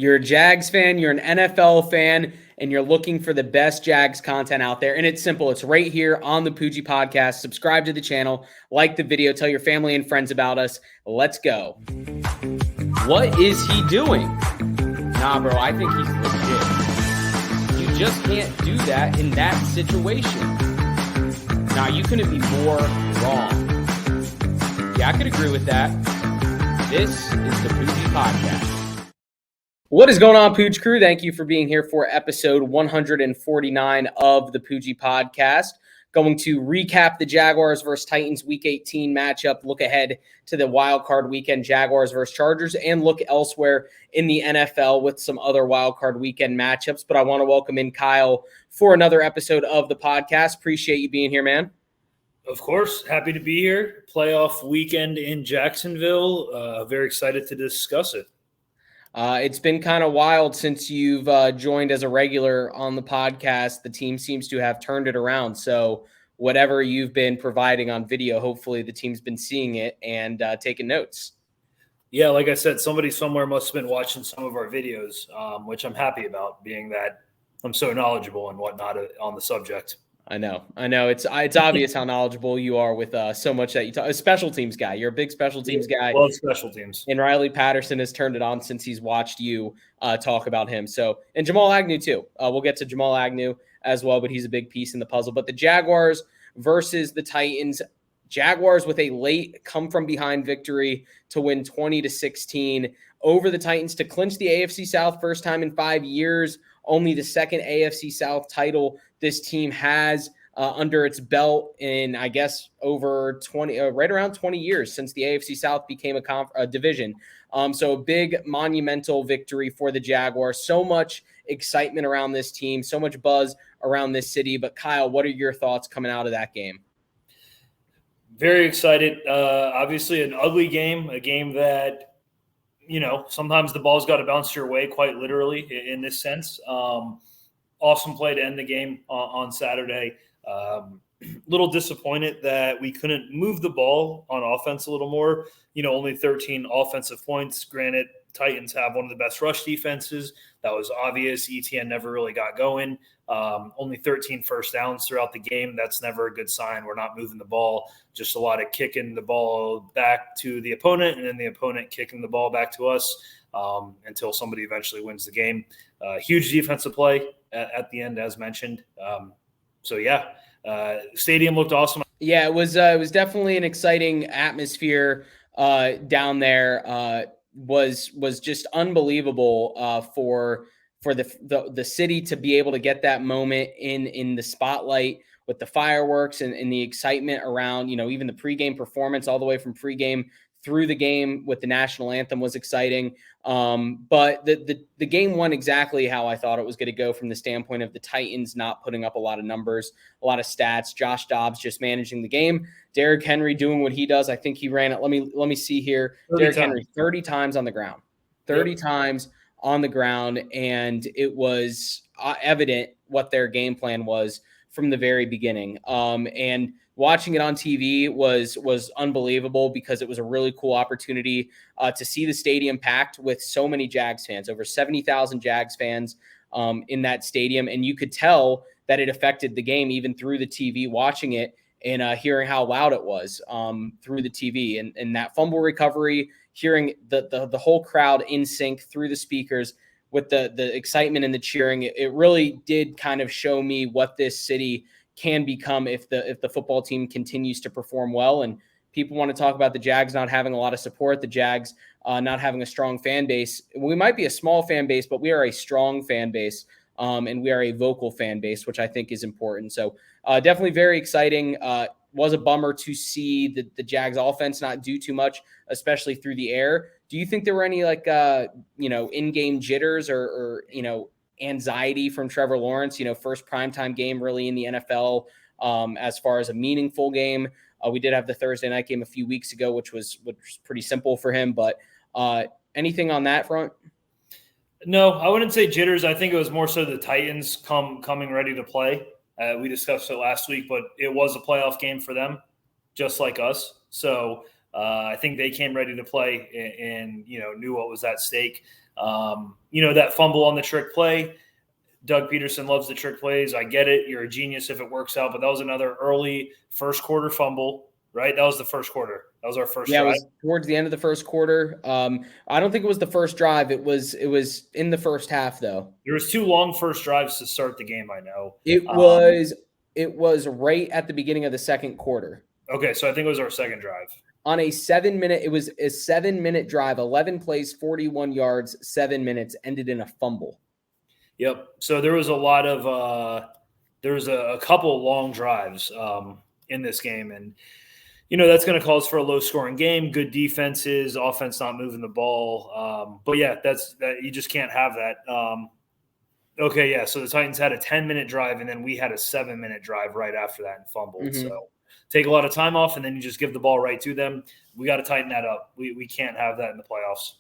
You're a Jags fan, you're an NFL fan, and you're looking for the best Jags content out there. And it's simple. It's right here on the Poojie Podcast. Subscribe to the channel, like the video, tell your family and friends about us. Let's go. What is he doing? Nah, bro, I think he's legit. You just can't do that in that situation. Nah, you couldn't be more wrong. Yeah, I could agree with that. This is the Poojie Podcast. What is going on, Pooj crew? Thank you for being here for episode 149 of the Poojie Podcast. Going to recap the Jaguars versus Titans Week 18 matchup, look ahead to the wild card weekend Jaguars versus Chargers, and look elsewhere in the NFL with some other wild card weekend matchups. But I want to welcome in Kyle for another episode of the podcast. Appreciate you being here, man. Of course. Happy to be here. Playoff weekend in Jacksonville. Very excited to discuss it. It's been kind of wild since you've joined as a regular on the podcast. The team seems to have turned it around. So whatever you've been providing on video, hopefully the team's been seeing it and taking notes. Yeah, like I said, somebody somewhere must have been watching some of our videos, which I'm happy about, being that I'm so knowledgeable and whatnot on the subject. I know. It's obvious how knowledgeable you are with so much that you talk. A special teams guy. You're a big special teams guy. Love special teams. And Riley Patterson has turned it on since he's watched you talk about him. So, and Jamal Agnew too. We'll get to Jamal Agnew as well, but he's a big piece in the puzzle. But the Jaguars versus the Titans. Jaguars with a late come from behind victory to win 20-16 over the Titans to clinch the AFC South first time in 5 years. Only the second AFC South title this team has under its belt in, I guess, over 20, right around 20 years since the AFC South became a division. So a big monumental victory for the Jaguars. So much excitement around this team, so much buzz around this city. But Kyle, what are your thoughts coming out of that game? Very excited. Obviously an ugly game, a game that, sometimes the ball's got to bounce your way, quite literally in this sense. Awesome play to end the game on Saturday. Little disappointed that we couldn't move the ball on offense a little more. Only 13 offensive points. Granted, Titans have one of the best rush defenses. That was obvious. ETN never really got going. Only 13 first downs throughout the game. That's never a good sign. We're not moving the ball. Just a lot of kicking the ball back to the opponent and then the opponent kicking the ball back to us until somebody eventually wins the game. Huge defensive play at the end, as mentioned. Stadium looked awesome. Yeah, it was definitely an exciting atmosphere down there. Was just unbelievable for the city to be able to get that moment in the spotlight with the fireworks and the excitement around, even the pregame performance all the way from pregame through the game with the national anthem was exciting. But the game went exactly how I thought it was going to go from the standpoint of the Titans not putting up a lot of numbers, a lot of stats. Josh Dobbs just managing the game. Derrick Henry doing what he does. I think he ran it. Let me see here. Derrick Henry 30 times on the ground. 30 times on the ground, and it was evident what their game plan was from the very beginning. And watching it on TV was unbelievable because it was a really cool opportunity to see the stadium packed with so many Jags fans, over 70,000 Jags fans in that stadium. And you could tell that it affected the game even through the TV, watching it and hearing how loud it was through the TV and that fumble recovery, hearing the whole crowd in sync through the speakers with the excitement and the cheering. It really did kind of show me what this city can become if the football team continues to perform well. And people want to talk about the Jags not having a lot of support, the Jags not having a strong fan base. We might be a small fan base, but we are a strong fan base, and we are a vocal fan base, which I think is important. So definitely very exciting. Was a bummer to see the Jags offense not do too much, especially through the air. Do you think there were any in-game jitters or anxiety from Trevor Lawrence, first primetime game really in the NFL as far as a meaningful game? We did have the Thursday night game a few weeks ago, which was pretty simple for him, but anything on that front? No, I wouldn't say jitters. I think it was more so the Titans coming ready to play. We discussed it last week, but it was a playoff game for them, just like us. So I think they came ready to play and knew what was at stake. That fumble on the trick play. Doug Peterson loves the trick plays. I get it. You're a genius if it works out. But that was another early first quarter fumble, right? That was the first quarter. That was our first drive. It was towards the end of the first quarter. I don't think it was the first drive. It was in the first half, though. There was 2 long first drives to start the game, I know. It was right at the beginning of the second quarter. Okay, so I think it was our second drive. On a 7-minute, it was a 7-minute drive, 11 plays, 41 yards, 7 minutes, ended in a fumble. Yep. So there was a lot of there was a couple long drives in this game, and that's going to cause for a low-scoring game. Good defenses, offense not moving the ball, but yeah, that you just can't have that. Okay, yeah. So the Titans had a 10-minute drive, and then we had a 7-minute drive right after that and fumbled. Mm-hmm. So take a lot of time off, and then you just give the ball right to them. We got to tighten that up. We can't have that in the playoffs.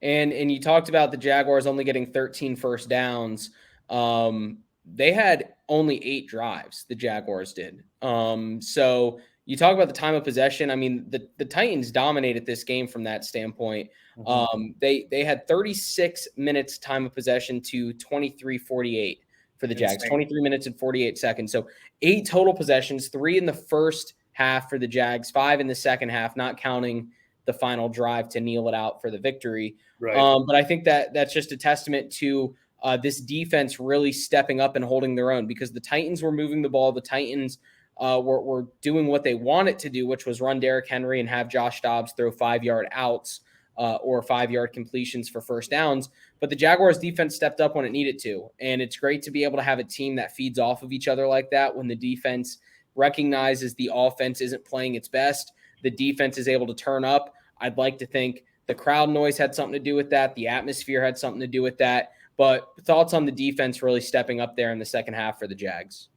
And you talked about the Jaguars only getting 13 first downs. They had only 8 drives, the Jaguars did. So you talk about the time of possession. I mean, the Titans dominated this game from that standpoint. Mm-hmm. They had 36 minutes time of possession to 23:48 for the Jags, 23 minutes and 48 seconds. So 8 total possessions, 3 in the first half for the Jags, 5 in the second half, not counting the final drive to kneel it out for the victory. Right. But I think that's just a testament to this defense really stepping up and holding their own, because the Titans were moving the ball. The Titans were doing what they wanted to do, which was run Derrick Henry and have Josh Dobbs throw 5-yard outs or 5-yard completions for first downs. But the Jaguars defense stepped up when it needed to. And it's great to be able to have a team that feeds off of each other like that. When the defense recognizes the offense isn't playing its best, the defense is able to turn up. I'd like to think the crowd noise had something to do with that. The atmosphere had something to do with that. But thoughts on the defense really stepping up there in the second half for the Jags?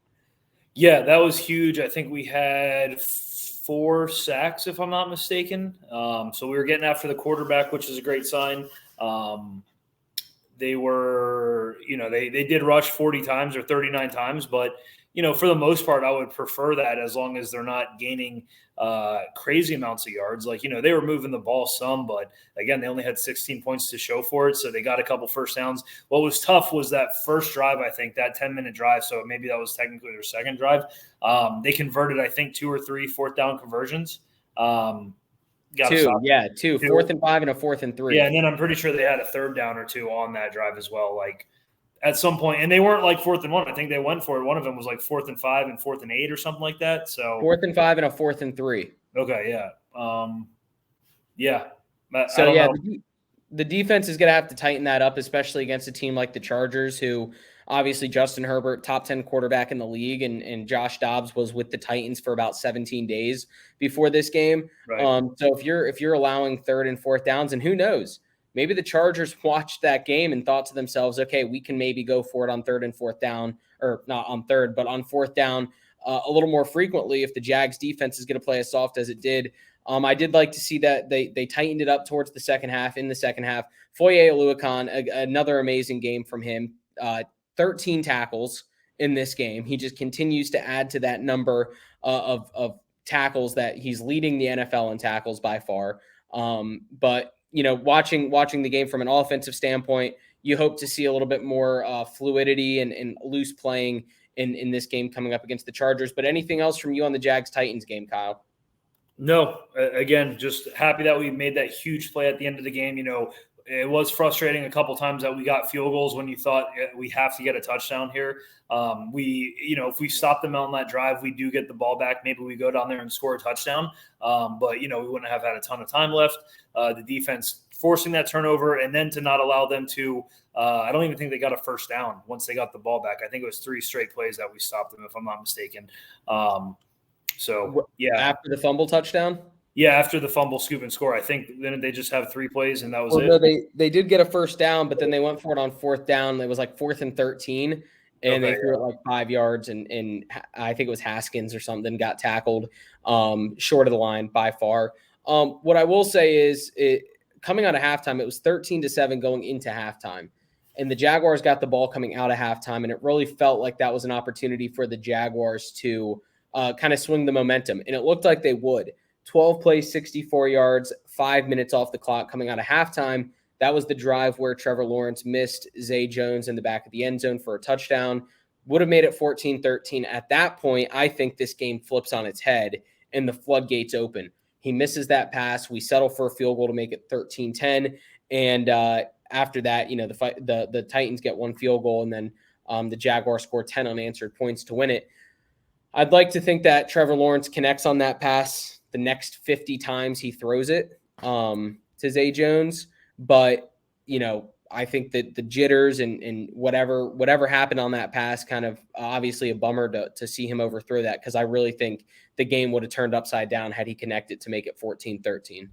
Yeah, that was huge. I think we had 4 sacks, if I'm not mistaken. So we were getting after the quarterback, which is a great sign. They were, they did rush 40 times or 39 times, but for the most part, I would prefer that as long as they're not gaining crazy amounts of yards. Like, they were moving the ball some, but again, they only had 16 points to show for it. So they got a couple first downs. What was tough was that first drive, I think, that 10-minute drive. So maybe that was technically their second drive. They converted, I think, 2 or 3 fourth down conversions. 2. 4th and 5 and a 4th and 3. Yeah. And then I'm pretty sure they had a third down or 2 on that drive as well. Like, at some point, and they weren't like 4th and 1. I think they went for it. One of them was like 4th and 5 and 4th and 8 or something like that. So 4th and 5 and a 4th and 3. Okay, yeah, yeah. So yeah, the defense is going to have to tighten that up, especially against a team like the Chargers, who obviously Justin Herbert, top 10 quarterback in the league, and Josh Dobbs was with the Titans for about 17 days before this game. Right. So if you're allowing 3rd and 4th downs, and who knows, maybe the Chargers watched that game and thought to themselves, okay, we can maybe go for it on 3rd and 4th down, or not on 3rd, but on 4th down a little more frequently if the Jags defense is going to play as soft as it did. I did like to see that they tightened it up towards the second half. In the second half, Foye Oluokun, another amazing game from him, 13 tackles in this game. He just continues to add to that number of tackles that he's leading the NFL in tackles by far. But watching the game from an offensive standpoint, you hope to see a little bit more fluidity and loose playing in this game coming up against the Chargers. But anything else from you on the Jags-Titans game, Kyle? No. Again, just happy that we made that huge play at the end of the game. It was frustrating a couple times that we got field goals when you thought we have to get a touchdown here. If we stop them on that drive, we do get the ball back. Maybe we go down there and score a touchdown. But we wouldn't have had a ton of time left. The defense forcing that turnover, and then to not allow them to I don't even think they got a first down once they got the ball back. I think it was 3 straight plays that we stopped them, if I'm not mistaken. So, yeah. After the fumble touchdown? Yeah, after the fumble, scoop, and score. I think then they just have 3 plays, and that was it. No, they did get a first down, but then they went for it on 4th down. It was like 4th and 13, and they threw it like 5 yards, and I think it was Haskins or something got tackled short of the line by far. What I will say is, coming out of halftime, it was 13-7 going into halftime, and the Jaguars got the ball coming out of halftime, and it really felt like that was an opportunity for the Jaguars to kind of swing the momentum, and it looked like they would. 12 plays, 64 yards, 5 minutes off the clock coming out of halftime. That was the drive where Trevor Lawrence missed Zay Jones in the back of the end zone for a touchdown. Would have made it 14-13. At that point, I think this game flips on its head and the floodgates open. He misses that pass. We settle for a field goal to make it 13-10. And after that, the Titans get one field goal, and then the Jaguars score 10 unanswered points to win it. I'd like to think that Trevor Lawrence connects on that pass the next 50 times he throws it to Zay Jones. But, I think that the jitters and whatever happened on that pass, kind of obviously a bummer to see him overthrow that, because I really think the game would have turned upside down had he connected to make it 14-13.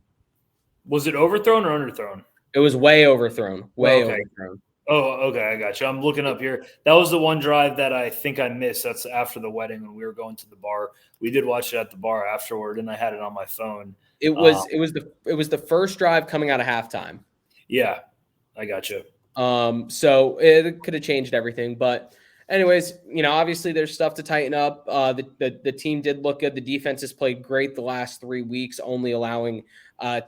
Was it overthrown or underthrown? It was way overthrown. Overthrown. Oh, okay. I got you. I'm looking up here. That was the one drive that I think I missed. That's after the wedding when we were going to the bar. We did watch it at the bar afterward, and I had it on my phone. It was the first drive coming out of halftime. Yeah, I got you. So it could have changed everything, but anyways, obviously there's stuff to tighten up. The team did look good. The defense has played great the last 3 weeks, only allowing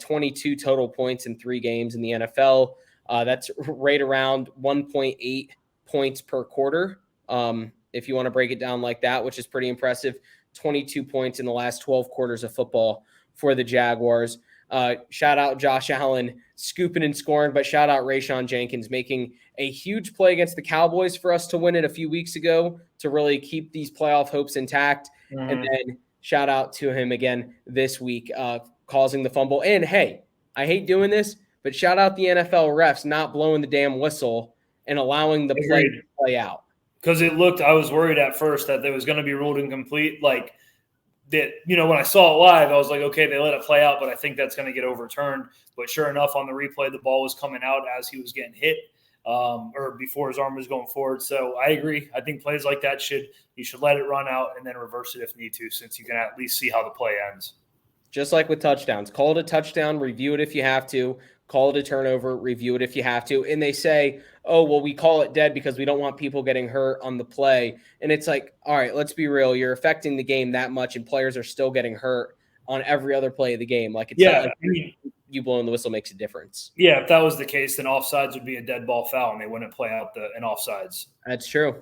22 total points in 3 games in the NFL. That's right around 1.8 points per quarter. If you want to break it down like that, which is pretty impressive. 22 points in the last 12 quarters of football for the Jaguars. Shout out Josh Allen scooping and scoring, but shout out Rayshon Jenkins making a huge play against the Cowboys for us to win it a few weeks ago to really keep these playoff hopes intact. Mm-hmm. And then shout out to him again this week, causing the fumble. And hey, I hate doing this, but shout out the NFL refs not blowing the damn whistle and allowing the play to play out. Because I was worried at first that it was going to be ruled incomplete. Like, that, when I saw it live, I was like, okay, they let it play out, but I think that's going to get overturned. But sure enough, on the replay, the ball was coming out as he was getting hit, or before his arm was going forward. So I agree. I think plays like that you should let it run out and then reverse it if need to, since you can at least see how the play ends. Just like with touchdowns, call it a touchdown, review it if you have to. Call it a turnover, review it if you have to. And they say, oh, well, we call it dead because we don't want people getting hurt on the play. And it's like, all right, let's be real. You're affecting the game that much, and players are still getting hurt on every other play of the game. Like, it's not like you blowing the whistle makes a difference. Yeah, if that was the case, then offsides would be a dead ball foul, and they wouldn't play out an offsides. That's true.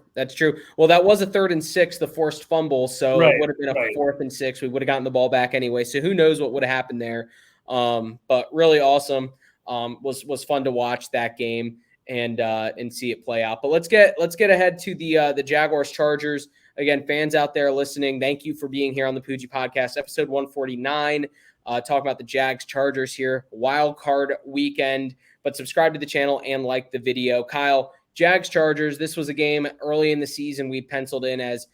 Well, that was a 3rd and 6, the forced fumble. So it would have been a 4th and 6. We would have gotten the ball back anyway. So who knows what would have happened there. But really awesome. Was fun to watch that game and see it play out. But let's get ahead to the Jaguars Chargers. Again, fans out there listening, thank you for being here on the Poojie Podcast, episode 149. Talking about the Jags Chargers here, wild card weekend. But subscribe to the channel and like the video. Kyle, Jags Chargers. This was a game early in the season we penciled in as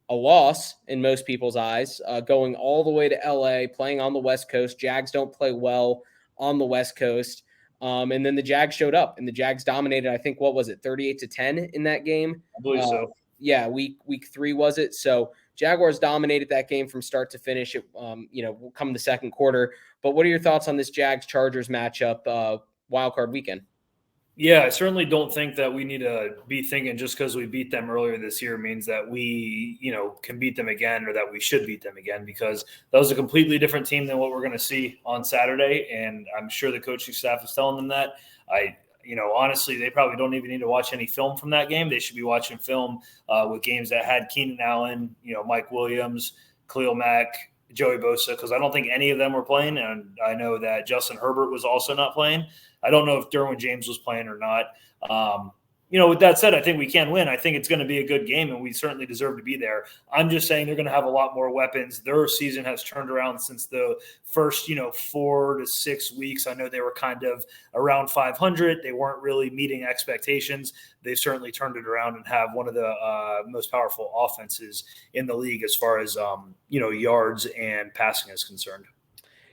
a loss in most people's eyes, going all the way to LA, playing on the West Coast. Jags don't play well on the West Coast. And then the Jags showed up, and the Jags dominated, I think, 38-10 in that game? I believe so. Yeah, week 3 was it? So Jaguars dominated that game from start to finish. It, come the second quarter. But what are your thoughts on this Jags-Chargers matchup, wild card weekend? Yeah, I certainly don't think that we need to be thinking just because we beat them earlier this year means that we, can beat them again or that we should beat them again, because that was a completely different team than what we're going to see on Saturday. And I'm sure the coaching staff is telling them that. Honestly, they probably don't even need to watch any film from that game. They should be watching film with games that had Keenan Allen, Mike Williams, Khalil Mack, Joey Bosa, because I don't think any of them were playing. And I know that Justin Herbert was also not playing. I don't know if Derwin James was playing or not. With that said, I think we can win. I think it's going to be a good game, and we certainly deserve to be there. I'm just saying they're going to have a lot more weapons. Their season has turned around since the first, 4 to 6 weeks. I know they were kind of around 500. They weren't really meeting expectations. They certainly turned it around and have one of the most powerful offenses in the league as far as, yards and passing is concerned.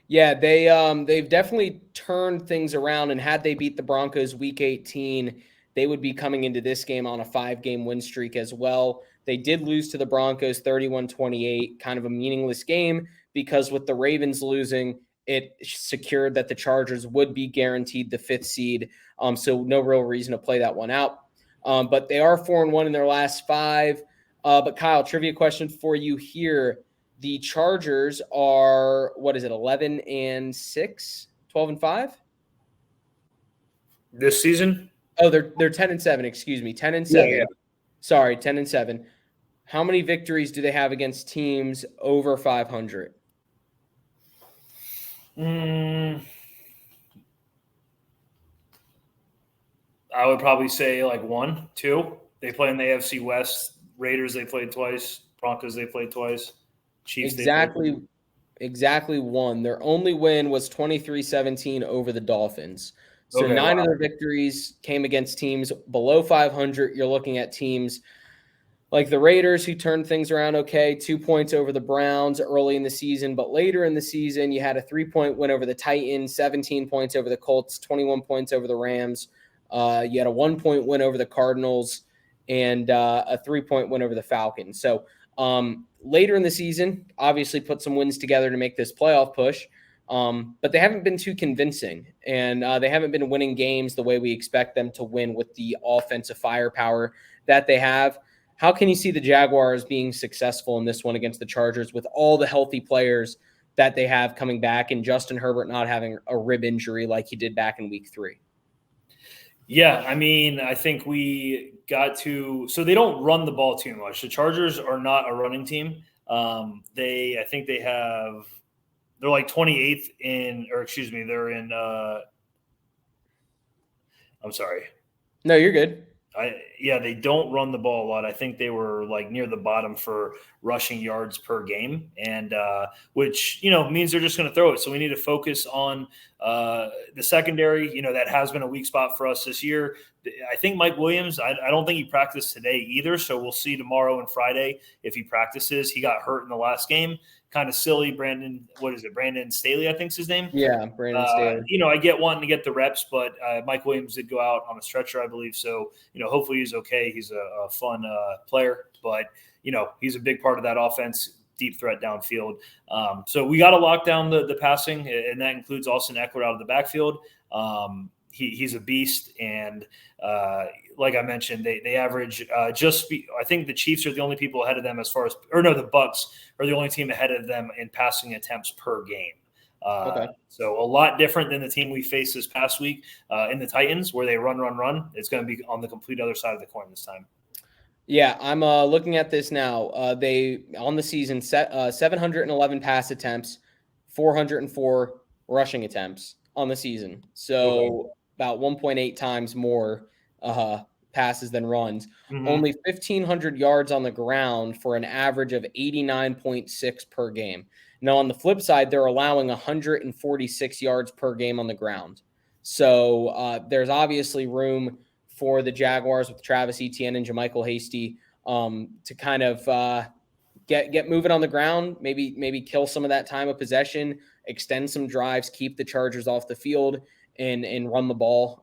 Yeah, they've definitely turned things around, and had they beat the Broncos week 18, they would be coming into this game on a 5-game win streak as well. They did lose to the Broncos 31-28, kind of a meaningless game, because with the Ravens losing, it secured that the Chargers would be guaranteed the 5th seed. So no real reason to play that one out. But they are 4-1 in their last 5. But Kyle, trivia question for you here. The Chargers are, 11-6, 12-5? This season? Oh, they're 10-7. Excuse me, 10-7. Yeah. Sorry, 10-7. How many victories do they have against teams over 500? I would probably say like 1, 2. They play in the AFC West. Raiders, they played twice. Broncos, they played twice. Chiefs, they played. Exactly one. Their only win was 23-17 over the Dolphins. So Okay, 9 wow. of their victories came against teams below 500. You're looking at teams like the Raiders, who turned things around okay, 2 points over the Browns early in the season. But later in the season, you had a 3-point win over the Titans, 17 points over the Colts, 21 points over the Rams. You had a 1-point win over the Cardinals and a 3-point win over the Falcons. So later in the season, obviously put some wins together to make this playoff push. But they haven't been too convincing, and they haven't been winning games the way we expect them to win with the offensive firepower that they have. How can you see the Jaguars being successful in this one against the Chargers with all the healthy players that they have coming back and Justin Herbert not having a rib injury like he did back in week 3? Yeah, I mean, I think we got to – so they don't run the ball too much. The Chargers are not a running team. I think they have – they're like 28th in – or excuse me, they're in I'm sorry. No, you're good. They don't run the ball a lot. I think they were like near the bottom for rushing yards per game, and which means they're just going to throw it. So we need to focus on the secondary. That has been a weak spot for us this year. I think Mike Williams. I don't think he practiced today either. So we'll see tomorrow and Friday if he practices. He got hurt in the last game. Kind of silly. Brandon Staley, I think's his name. Yeah, Brandon Staley. I get wanting to get the reps, but Mike Williams did go out on a stretcher, I believe. So, hopefully he's okay. He's a fun player, but, he's a big part of that offense, deep threat downfield. So we got to lock down the passing, and that includes Austin Eckler out of the backfield. He's a beast, and like I mentioned, they average I think the Chiefs are the only people ahead of them the Bucs are the only team ahead of them in passing attempts per game. Okay. So a lot different than the team we faced this past week in the Titans, where they run. It's going to be on the complete other side of the coin this time. Yeah, I'm looking at this now. They on the season set 711 pass attempts, 404 rushing attempts on the season. So about 1.8 times more passes than runs. Mm-hmm. Only 1,500 yards on the ground for an average of 89.6 per game. Now, on the flip side, they're allowing 146 yards per game on the ground. So there's obviously room for the Jaguars with Travis Etienne and JaMychal Hasty to kind of get moving on the ground, maybe kill some of that time of possession, extend some drives, keep the Chargers off the field, and run the ball.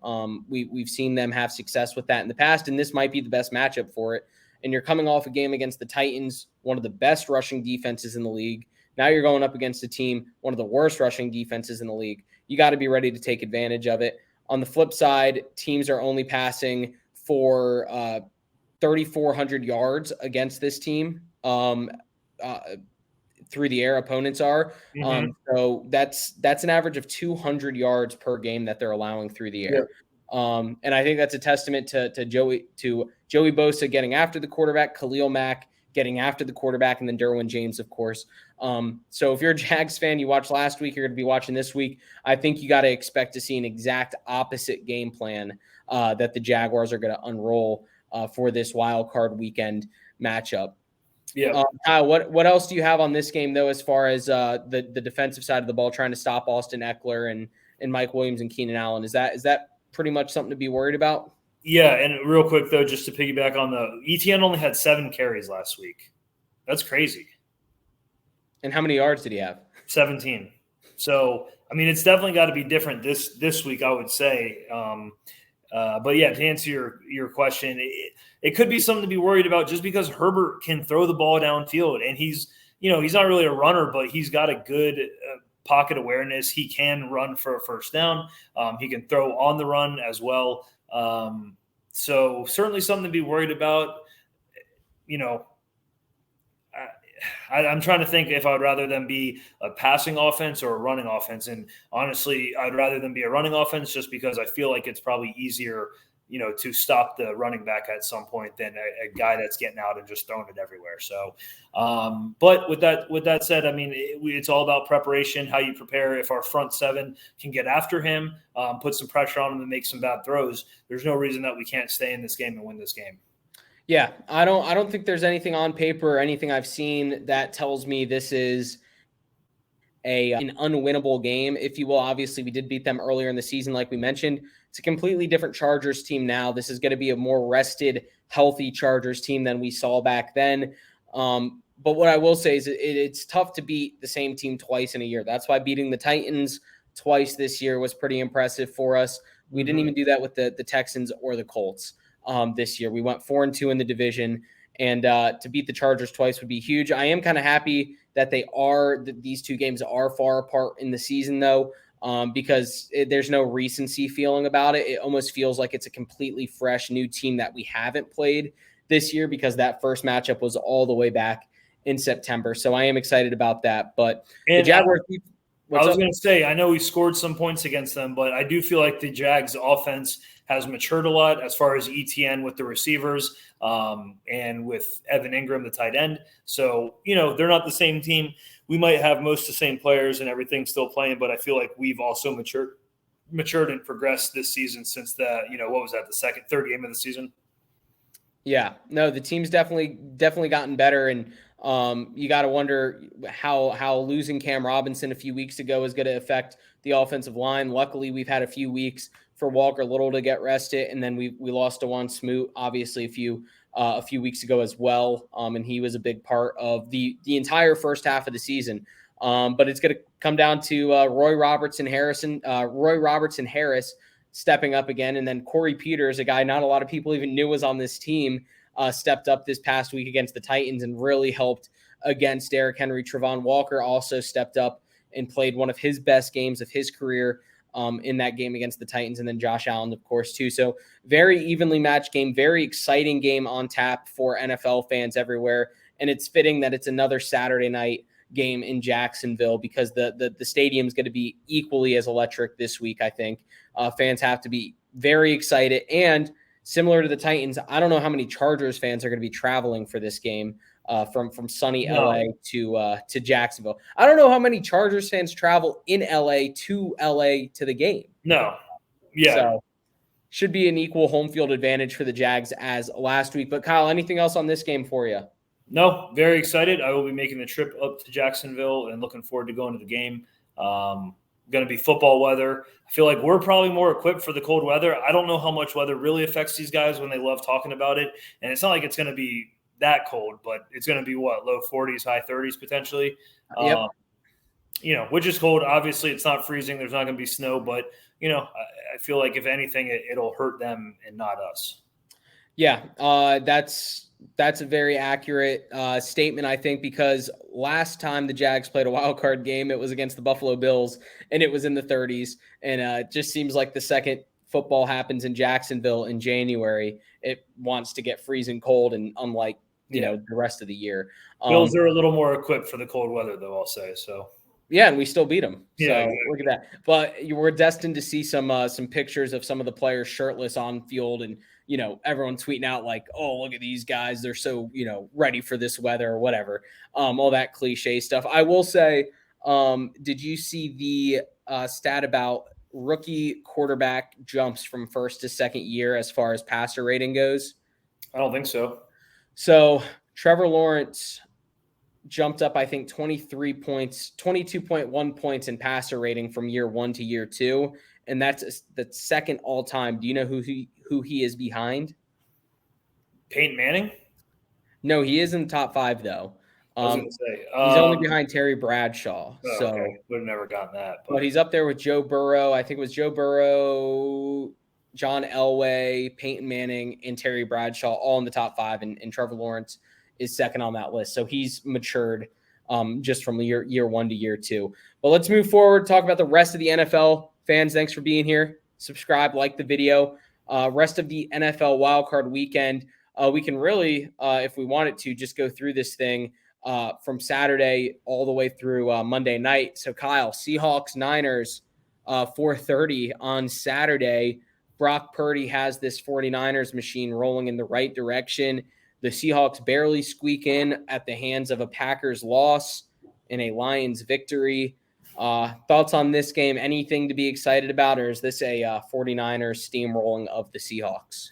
We've seen them have success with that in the past, and this might be the best matchup for it. And you're coming off a game against the Titans, one of the best rushing defenses in the league. Now you're going up against a team, one of the worst rushing defenses in the league. You got to be ready to take advantage of it. On the flip side, teams are only passing for 3,400 yards against this team through the air. Opponents are. Mm-hmm. So that's an average of 200 yards per game that they're allowing through the air. Yeah. And I think that's a testament to Joey Bosa getting after the quarterback, Khalil Mack getting after the quarterback, and then Derwin James, of course. So if you're a Jags fan, you watched last week, you're going to be watching this week. I think you got to expect to see an exact opposite game plan that the Jaguars are going to unroll for this wild card weekend matchup. Yeah. Kyle, what else do you have on this game, though, as far as the defensive side of the ball, trying to stop Austin Eckler and Mike Williams and Keenan Allen? Is that pretty much something to be worried about? Yeah, and real quick, though, just to piggyback on ETN only had 7 carries last week. That's crazy. And how many yards did he have? 17. So, I mean, it's definitely got to be different this week, I would say. But, yeah, to answer your question, it could be something to be worried about just because Herbert can throw the ball downfield. And he's not really a runner, but he's got a good pocket awareness. He can run for a first down. He can throw on the run as well. So certainly something to be worried about. I'm trying to think if I would rather them be a passing offense or a running offense. And honestly, I'd rather them be a running offense just because I feel like it's probably easier, to stop the running back at some point than a guy that's getting out and just throwing it everywhere. So, but with that said, I mean, it's all about preparation, how you prepare. If our front seven can get after him, put some pressure on him and make some bad throws, there's no reason that we can't stay in this game and win this game. Yeah, I don't think there's anything on paper or anything I've seen that tells me this is an unwinnable game, if you will. Obviously, we did beat them earlier in the season, like we mentioned. It's a completely different Chargers team now. This is going to be a more rested, healthy Chargers team than we saw back then. But what I will say is it's tough to beat the same team twice in a year. That's why beating the Titans twice this year was pretty impressive for us. We didn't even do that with the Texans or the Colts this year. We went 4-2 in the division, and to beat the Chargers twice would be huge. I am kind of happy that these two games are far apart in the season, though, because there's no recency feeling about it. It almost feels like it's a completely fresh new team that we haven't played this year, because that first matchup was all the way back in September. So I am excited about that. But the Jaguars, I was going to say, I know we scored some points against them, but I do feel like the Jags offense has matured a lot as far as ETN with the receivers and with Evan Ingram, the tight end. So, they're not the same team. We might have most of the same players and everything still playing, but I feel like we've also matured and progressed this season since the third game of the season. Yeah, no, the team's definitely gotten better, and you got to wonder how losing Cam Robinson a few weeks ago is going to affect the offensive line. Luckily, we've had a few weeks for Walker Little to get rested, and then we lost Dewan Smoot obviously a few weeks ago as well, and he was a big part of the entire first half of the season. But it's going to come down to Roy Robertson Harris stepping up again, and then Corey Peters, a guy not a lot of people even knew was on this team, stepped up this past week against the Titans and really helped against Derrick Henry. Trevon Walker also stepped up and played one of his best games of his career in that game against the Titans, and then Josh Allen, of course, too. So very evenly matched game, very exciting game on tap for NFL fans everywhere, and it's fitting that it's another Saturday night game in Jacksonville, because the stadium is going to be equally as electric this week. I think fans have to be very excited, and similar to the Titans, I don't know how many Chargers fans are going to be traveling for this game from sunny LA to Jacksonville. I don't know how many Chargers fans travel in LA to the game. No. Yeah. So should be an equal home field advantage for the Jags as last week. But Kyle, anything else on this game for you? No, very excited. I will be making the trip up to Jacksonville and looking forward to going to the game. Going to be football weather. I feel like we're probably more equipped for the cold weather. I don't know how much weather really affects these guys when they love talking about it. And it's not like it's going to be that cold, but it's going to be low 40s, high 30s potentially. Yep. Which is cold. Obviously, it's not freezing. There's not going to be snow, but I feel like if anything, it'll hurt them and not us. Yeah, that's a very accurate statement, I think, because last time the Jags played a wild card game, it was against the Buffalo Bills, and it was in the 30s. And it just seems like the second football happens in Jacksonville in January, it wants to get freezing cold, and unlike the rest of the year. Bills are a little more equipped for the cold weather, though, I'll say. So. Yeah, and we still beat them. So exactly. Look at that. But you were destined to see some pictures of some of the players shirtless on field, and everyone tweeting out like, "Oh, look at these guys! They're so ready for this weather," or whatever. All that cliche stuff. I will say, did you see the stat about rookie quarterback jumps from first to second year as far as passer rating goes? I don't think so. So Trevor Lawrence jumped up, I think, 22.1 points in passer rating from year 1 to year 2. And that's the second all time. Do you know who he is behind? Peyton Manning? No, he is in the top 5, though. I was going to say. He's only behind Terry Bradshaw. Okay. Would have never gotten that. But he's up there with Joe Burrow. I think it was Joe Burrow, John Elway, Peyton Manning, and Terry Bradshaw all in the top 5. And Trevor Lawrence is second on that list. So he's matured just from year 1 to year 2. But let's move forward, talk about the rest of the NFL. Fans, thanks for being here. Subscribe, like the video. Rest of the NFL wildcard weekend. We can really, if we wanted to, just go through this thing from Saturday all the way through Monday night. So, Kyle, Seahawks, Niners, 4:30 on Saturday. Brock Purdy has this 49ers machine rolling in the right direction. The Seahawks barely squeak in at the hands of a Packers loss and a Lions victory. Thoughts on this game? Anything to be excited about, or is this a 49ers steamrolling of the Seahawks?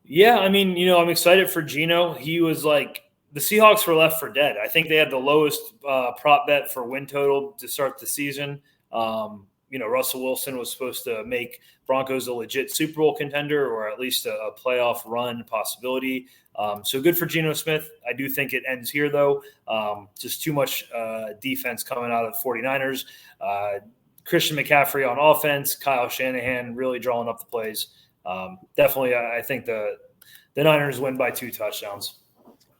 Yeah, I mean, I'm excited for Geno. He was like, the Seahawks were left for dead. I think they had the lowest prop bet for win total to start the season. Russell Wilson was supposed to make Broncos a legit Super Bowl contender, or at least a playoff run possibility. So good for Geno Smith. I do think it ends here, though. Just too much defense coming out of the 49ers. Christian McCaffrey on offense, Kyle Shanahan really drawing up the plays. Definitely, I think the Niners win by 2 touchdowns.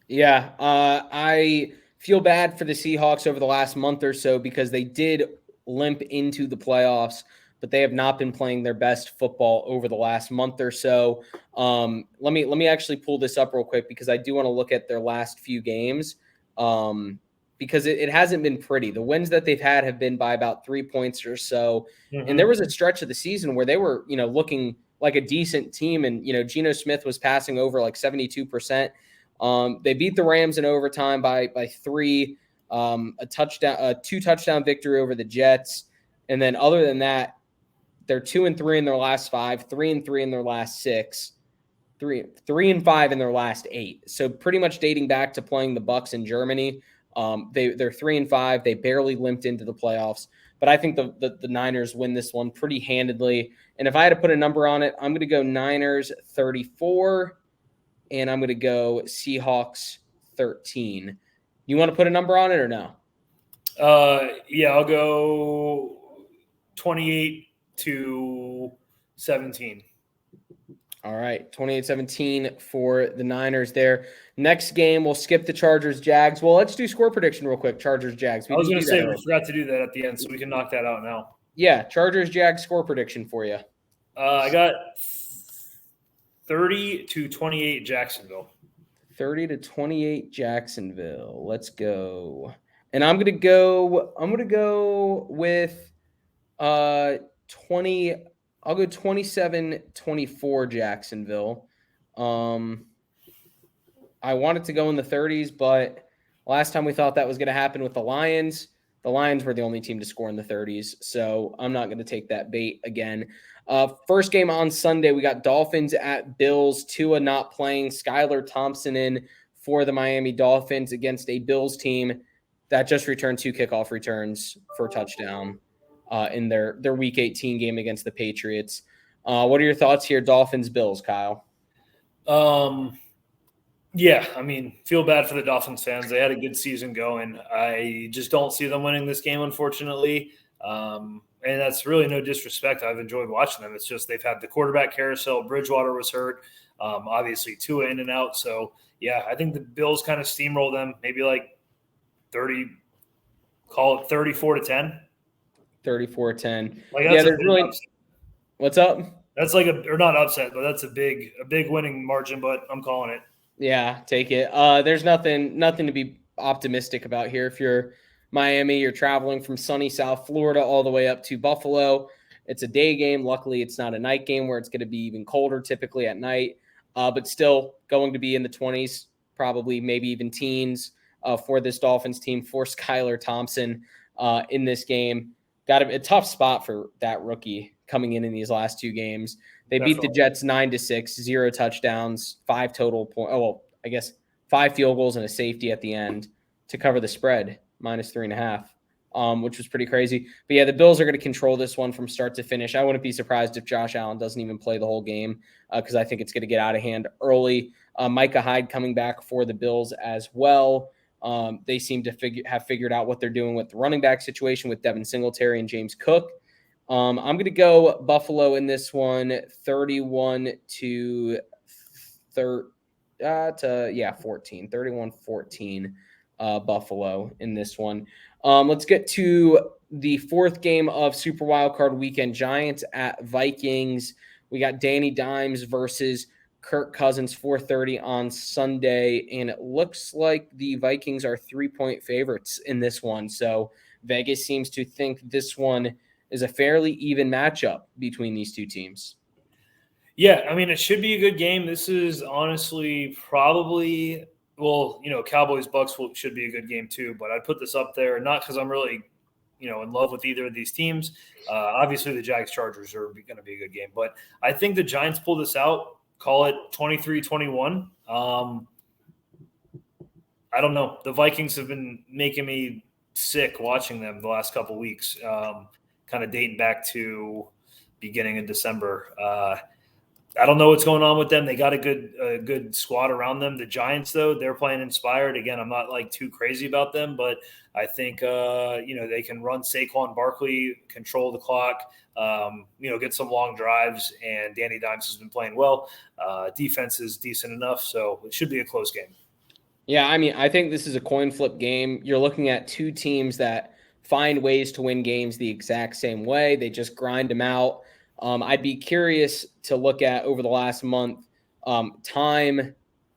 Yeah, I feel bad for the Seahawks over the last month or so because they did limp into the playoffs, but they have not been playing their best football over the last month or so. Let me actually pull this up real quick because I do want to look at their last few games because it hasn't been pretty. The wins that they've had have been by about 3 points or so. Mm-hmm. And there was a stretch of the season where they were, looking like a decent team. And, Geno Smith was passing over like 72%. They beat the Rams in overtime by 3, a 2-touchdown victory over the Jets. And then other than that, they're 2-3 in their last 5, 3-3 in their last 6, 3-5 in their last 8. So pretty much dating back to playing the Bucs in Germany. They're 3-5. They barely limped into the playoffs, but I think the Niners win this one pretty handedly. And if I had to put a number on it, I'm going to go Niners 34, and I'm going to go Seahawks 13. You want to put a number on it or no? Yeah, I'll go 28-17. All right, 28-17 for the Niners there. Next game, we'll skip the Chargers-Jags. Well, let's do score prediction real quick, Chargers-Jags. I was going to say we forgot to do that at the end, so we can knock that out now. Yeah, Chargers-Jags score prediction for you. I got 30-28 Jacksonville. 30-28 Jacksonville. Let's go. And I'm gonna go with 20. I'll go 27-24 Jacksonville. I wanted to go in the 30s, but last time we thought that was going to happen with the Lions were the only team to score in the 30s, so I'm not going to take that bait again. First game on Sunday, we got Dolphins at Bills. Tua not playing. Skylar Thompson in for the Miami Dolphins against a Bills team that just returned 2 kickoff returns for a touchdown in their Week 18 game against the Patriots. What are your thoughts here, Dolphins-Bills, Kyle? Yeah, I mean, feel bad for the Dolphins fans. They had a good season going. I just don't see them winning this game, unfortunately. And that's really no disrespect. I've enjoyed watching them. It's just they've had the quarterback carousel. Bridgewater was hurt. Obviously, Tua in and out. So, yeah, I think the Bills kind of steamroll them, maybe like 30, call it 34-10. 34-10. Like yeah, there's really upset. What's up? That's like or not upset, but that's a big winning margin, but I'm calling it. Yeah, take it. There's nothing to be optimistic about here. If you're Miami, you're traveling from sunny South Florida all the way up to Buffalo. It's a day game. Luckily, it's not a night game where it's going to be even colder typically at night, but still going to be in the 20s, probably maybe even teens for this Dolphins team, for Skylar Thompson in this game. Got a tough spot for that rookie coming in these last 2 games. They beat the Jets 9-6, 0 touchdowns, 5 total points. Oh, well, I guess 5 field goals and a safety at the end to cover the spread, -3.5, which was pretty crazy. But yeah, the Bills are going to control this one from start to finish. I wouldn't be surprised if Josh Allen doesn't even play the whole game because I think it's going to get out of hand early. Micah Hyde coming back for the Bills as well. They seem to have figured out what they're doing with the running back situation with Devin Singletary and James Cook. I'm going to go Buffalo in this one, 31-14. 31-14 Buffalo in this one. Let's get to the 4th game of Super Wildcard Weekend. Giants at Vikings. We got Danny Dimes versus Kirk Cousins, 4:30 on Sunday, and it looks like the Vikings are 3-point favorites in this one. So Vegas seems to think this one is a fairly even matchup between these two teams. Yeah, I mean, it should be a good game. This is honestly probably, well, Cowboys Bucks should be a good game too. But I'd put this up there not because I'm really, in love with either of these teams. Obviously, the Jags Chargers are going to be a good game, but I think the Giants pull this out. Call it 23-21. I don't know. The Vikings have been making me sick watching them the last couple of weeks, kind of dating back to beginning of December. I don't know what's going on with them. They got a good squad around them. The Giants, though, they're playing inspired. Again, I'm not too crazy about them, but I think they can run Saquon Barkley, control the clock, get some long drives, and Danny Dimes has been playing well. Defense is decent enough, so it should be a close game. Yeah, I mean, I think this is a coin flip game. You're looking at two teams that find ways to win games the exact same way. They just grind them out. I'd be curious to look at over the last month time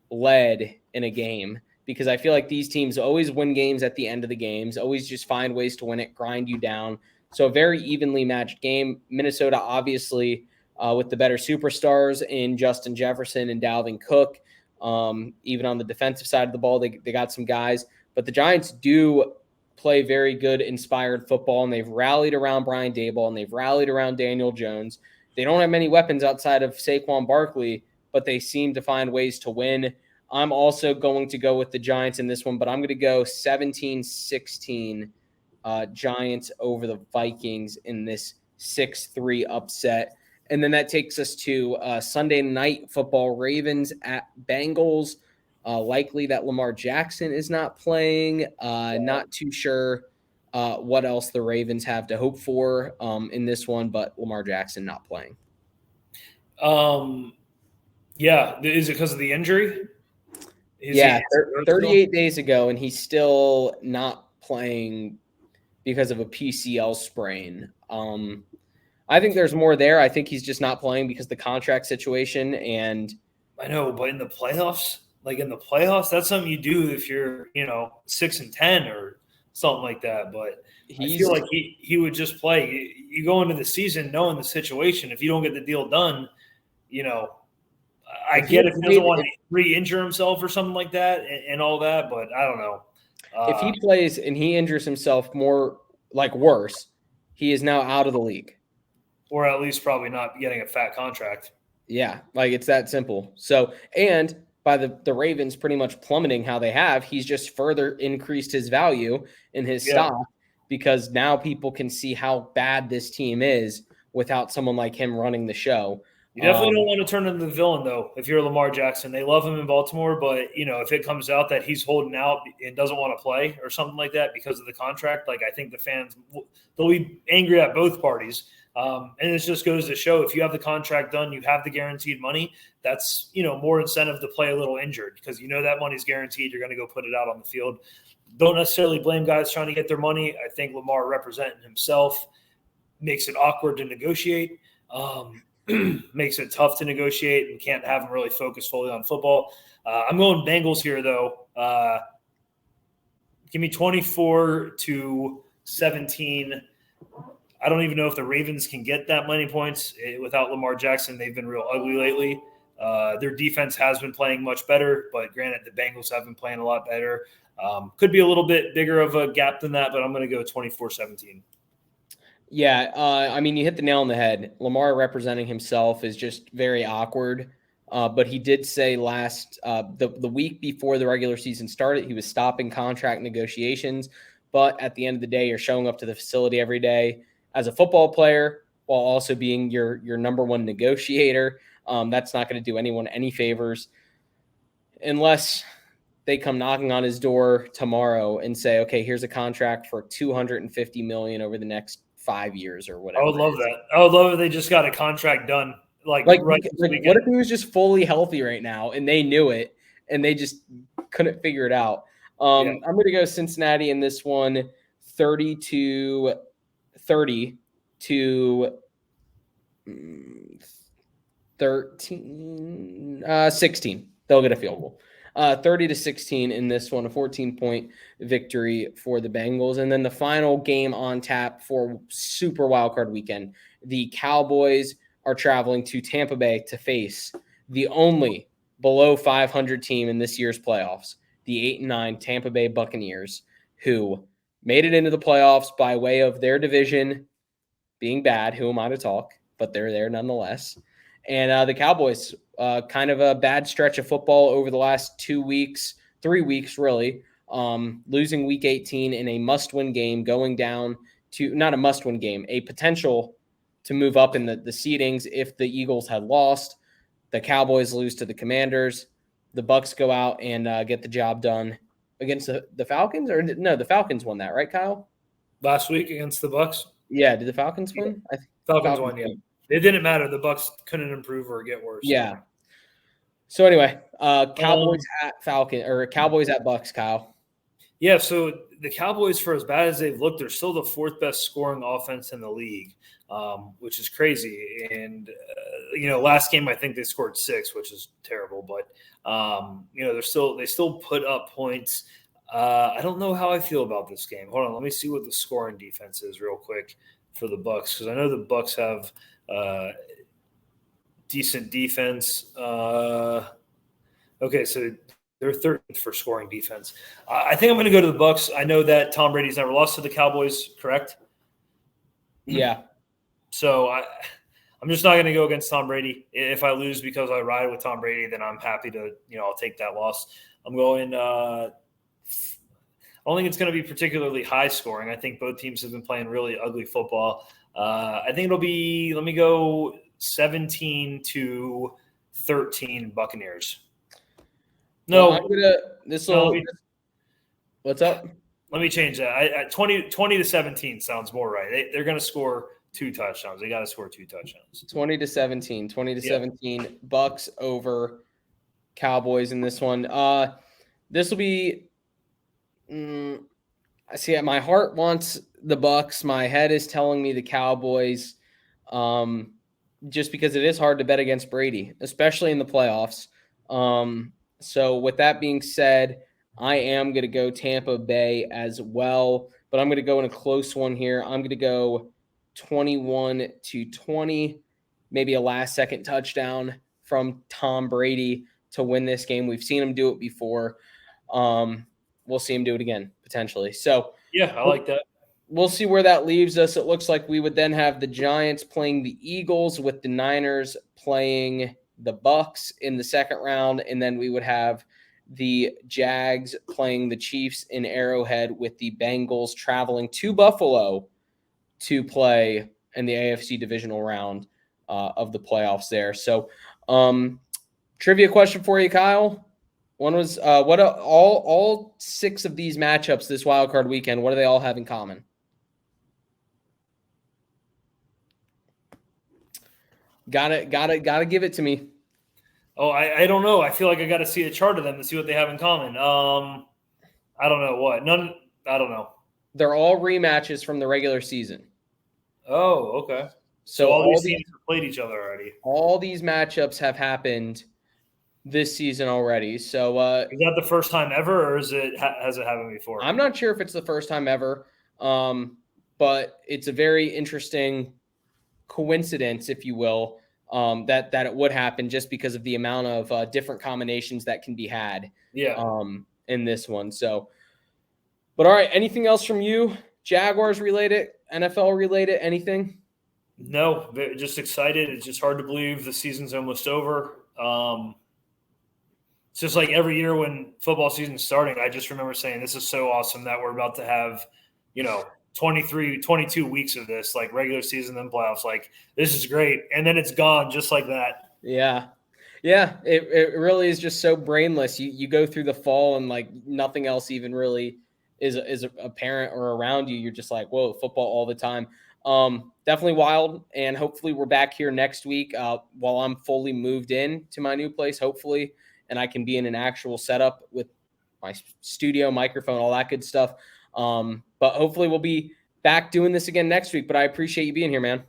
led in a game, because I feel like these teams always win games at the end of the games, always just find ways to win it, grind you down. So a very evenly matched game. Minnesota, obviously, with the better superstars in Justin Jefferson and Dalvin Cook. Even on the defensive side of the ball, they got some guys. But the Giants do play very good, inspired football, and they've rallied around Brian Daboll, and they've rallied around Daniel Jones. They don't have many weapons outside of Saquon Barkley, but they seem to find ways to win. I'm also going to go with the Giants in this one, but I'm going to go 17-16 Giants over the Vikings in this 6-3 upset. And then that takes us to Sunday night football, Ravens at Bengals. Likely that Lamar Jackson is not playing. Not too sure what else the Ravens have to hope for in this one, but Lamar Jackson not playing. Yeah. Is it because of the injury? 38 days ago, and he's still not playing because of a PCL sprain. I think there's more there. I think he's just not playing because of the contract situation. And I know, but in the playoffs, that's something you do if you're, 6-10 or something like that. But I feel like he would just play. You go into the season knowing the situation. If you don't get the deal done, I get if he doesn't want to re-injure himself or something like that and all that, but I don't know. If he plays and he injures himself worse, he is now out of the league. Or at least probably not getting a fat contract. Yeah, it's that simple. So, and by the Ravens pretty much plummeting how they have, he's just further increased his value in his stock, because now people can see how bad this team is without someone like him running the show. You definitely don't want to turn into the villain, though, if you're Lamar Jackson. They love him in Baltimore, but, if it comes out that he's holding out and doesn't want to play or something like that because of the contract, I think the fans, they'll be angry at both parties. And it just goes to show, if you have the contract done, you have the guaranteed money, that's, more incentive to play a little injured, because that money's guaranteed. You're going to go put it out on the field. Don't necessarily blame guys trying to get their money. I think Lamar representing himself makes it awkward to negotiate, makes it tough to negotiate, and can't have him really focus fully on football. I'm going Bengals here, though. Give me 24-17. I don't even know if the Ravens can get that many points without Lamar Jackson. They've been real ugly lately. Their defense has been playing much better, but granted, the Bengals have been playing a lot better. Could be a little bit bigger of a gap than that, but I'm going to go 24-17. Yeah, I mean, you hit the nail on the head. Lamar representing himself is just very awkward. But he did say the week before the regular season started, he was stopping contract negotiations. But at the end of the day, you're showing up to the facility every day as a football player while also being your number one negotiator. That's not going to do anyone any favors unless they come knocking on his door tomorrow and say, okay, here's a contract for $250 million over the next 5 years or whatever. I would love that. I would love if they just got a contract done. What if he was just fully healthy right now and they knew it and they just couldn't figure it out? I'm going to go Cincinnati in this one, 30-30 to 16. They'll get a field goal. 30-16 in this one, a 14-point victory for the Bengals. And then the final game on tap for Super Wildcard Weekend, the Cowboys are traveling to Tampa Bay to face the only below 500 team in this year's playoffs, the 8-9 Tampa Bay Buccaneers, who made it into the playoffs by way of their division being bad. Who am I to talk? But they're there nonetheless. And the Cowboys, kind of a bad stretch of football over the last 3 weeks, really, losing week 18 in a must-win game, going down to, not a must-win game, a potential to move up in the seedings if the Eagles had lost. The Cowboys lose to the Commanders. The Bucs go out and get the job done against the Falcons. Or no, the Falcons won that, right, Kyle? Last week against the Bucs? Yeah, did the Falcons win? I think Falcons won, yeah. It didn't matter. The Bucs couldn't improve or get worse. Yeah. So anyway, Cowboys at Bucs, Kyle. Yeah, so the Cowboys, for as bad as they've looked, they're still the fourth best scoring offense in the league, which is crazy. And last game I think they scored 6, which is terrible. But they still put up points. I don't know how I feel about this game. Hold on, let me see what the scoring defense is real quick for the Bucs, because I know the Bucs have decent defense. Okay, so they're 13th for scoring defense. I think I'm going to go to the Bucs. I know that Tom Brady's never lost to the Cowboys, correct? Yeah. So I'm just not going to go against Tom Brady. If I lose because I ride with Tom Brady, then I'm happy to, I'll take that loss. I'm going I don't think it's going to be particularly high scoring. I think both teams have been playing really ugly football. I think it'll be, let me go 17-13 Buccaneers. No, well, what's up? Let me change that. 20-17 sounds more right. They're going to score 2 touchdowns. They got to score 2 touchdowns. 20-17, yeah. Bucs over Cowboys in this one. This will be, I see. My heart wants the Bucs. My head is telling me the Cowboys, just because it is hard to bet against Brady, especially in the playoffs. So with that being said, I am going to go Tampa Bay as well, but I'm going to go in a close one here. I'm going to go 21-20, maybe a last-second touchdown from Tom Brady to win this game. We've seen him do it before. We'll see him do it again, potentially. So yeah, I like that. We'll see where that leaves us. It looks like we would then have the Giants playing the Eagles with the Niners playing the Bucs in the second round. And then we would have the Jags playing the Chiefs in Arrowhead with the Bengals traveling to Buffalo to play in the AFC divisional round of the playoffs there. So trivia question for you, Kyle. One was all 6 of these matchups this wildcard weekend, what do they all have in common? Gotta give it to me. Oh, I don't know. I feel like I got to see a chart of them to see what they have in common. I don't know what. I don't know. They're all rematches from the regular season. Oh, okay. So all these teams have played each other already. All these matchups have happened this season already. So is that the first time ever, or has it happened before? I'm not sure if it's the first time ever, but it's a very interesting coincidence, if you will, that it would happen just because of the amount of different combinations that can be had in this one. So, but all right, anything else from you? Jaguars related, NFL related, anything? No, just excited. It's just hard to believe the season's almost over. It's just like every year when football season's starting, I just remember saying, this is so awesome that we're about to have, 23, 22 weeks of this, like regular season and playoffs. Like, this is great. And then it's gone just like that. Yeah. Yeah. It really is just so brainless. You go through the fall and like nothing else even really is apparent or around you. You're just like, whoa, football all the time. Definitely wild. And hopefully we're back here next week while I'm fully moved in to my new place, hopefully. And I can be in an actual setup with my studio, microphone, all that good stuff. But hopefully we'll be back doing this again next week. But I appreciate you being here, man.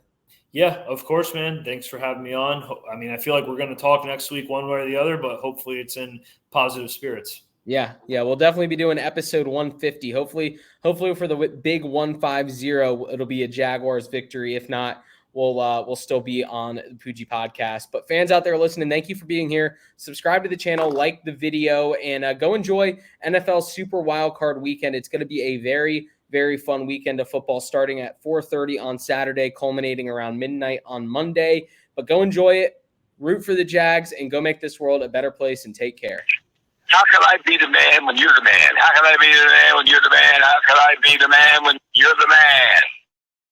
Yeah, of course, man. Thanks for having me on. I mean, I feel like we're going to talk next week one way or the other, but hopefully it's in positive spirits. Yeah, we'll definitely be doing episode 150. Hopefully for the big 150, it'll be a Jaguars victory. If not, we'll still be on the Poojie Podcast. But fans out there listening, thank you for being here. Subscribe to the channel, like the video, and go enjoy NFL Super Wildcard Weekend. It's going to be a very, very fun weekend of football starting at 4:30 on Saturday, culminating around midnight on Monday. But go enjoy it, root for the Jags, and go make this world a better place, and take care. How can I be the man when you're the man? How can I be the man when you're the man? How can I be the man when you're the man?